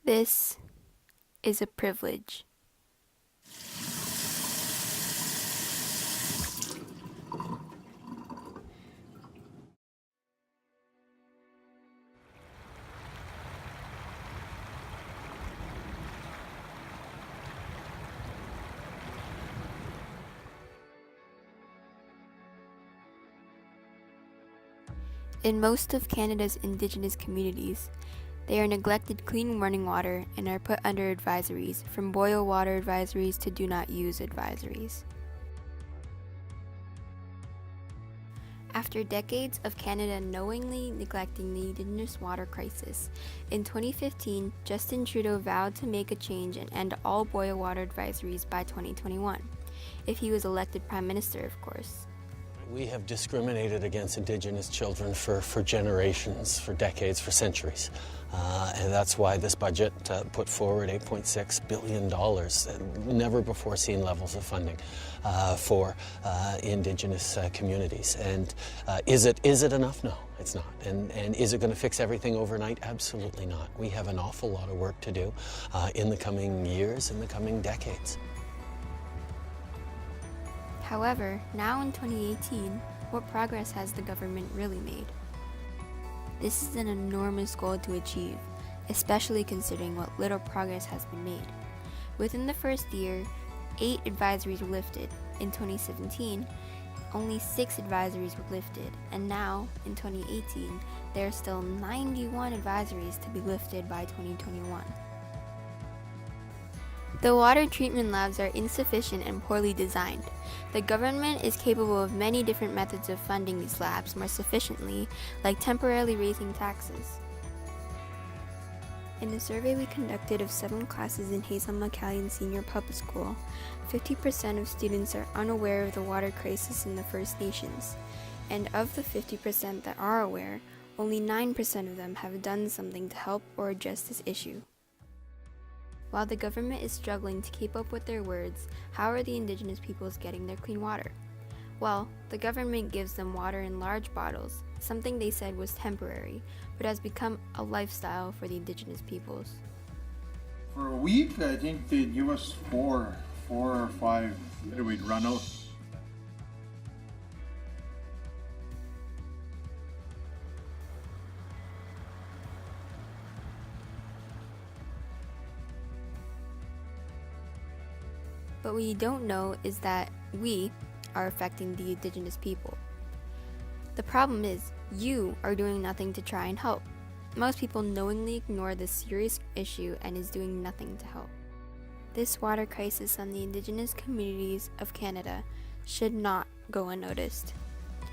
This is a privilege. In most of Canada's Indigenous communities, they are neglected clean running water and are put under advisories, from boil water advisories to do not use advisories. After decades of Canada knowingly neglecting the Indigenous water crisis, in 2015, Justin Trudeau vowed to make a change and end all boil water advisories by 2021, if he was elected Prime Minister, of course. We have discriminated against Indigenous children for generations, for decades, for centuries. And that's why this budget put forward $8.6 billion, never before seen levels of funding for Indigenous communities. And is it enough? No, it's not. And is it going to fix everything overnight? Absolutely not. We have an awful lot of work to do in the coming years, in the coming decades. However, now in 2018, what progress has the government really made? This is an enormous goal to achieve, especially considering what little progress has been made. Within the first year, 8 advisories were lifted. In 2017, only 6 advisories were lifted, and now, in 2018, there are still 91 advisories to be lifted by 2021. The water treatment labs are insufficient and poorly designed. The government is capable of many different methods of funding these labs more sufficiently, like temporarily raising taxes. In a survey we conducted of 7 classes in Hazel McCallion Senior Public School, 50% of students are unaware of the water crisis in the First Nations, and of the 50% that are aware, only 9% of them have done something to help or address this issue. While the government is struggling to keep up with their words, how are the Indigenous peoples getting their clean water? Well, the government gives them water in large bottles, something they said was temporary, but has become a lifestyle for the Indigenous peoples. For a week, I think they'd give us four or five that we'd run out. But what you don't know is that we are affecting the Indigenous people. The problem is, you are doing nothing to try and help. Most people knowingly ignore this serious issue and is doing nothing to help. This water crisis on the Indigenous communities of Canada should not go unnoticed.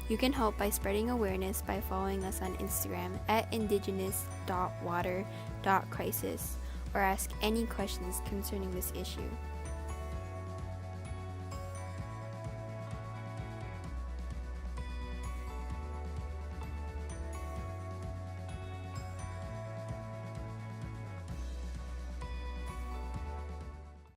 You can help by spreading awareness by following us on Instagram at indigenous.water.crisis or ask any questions concerning this issue.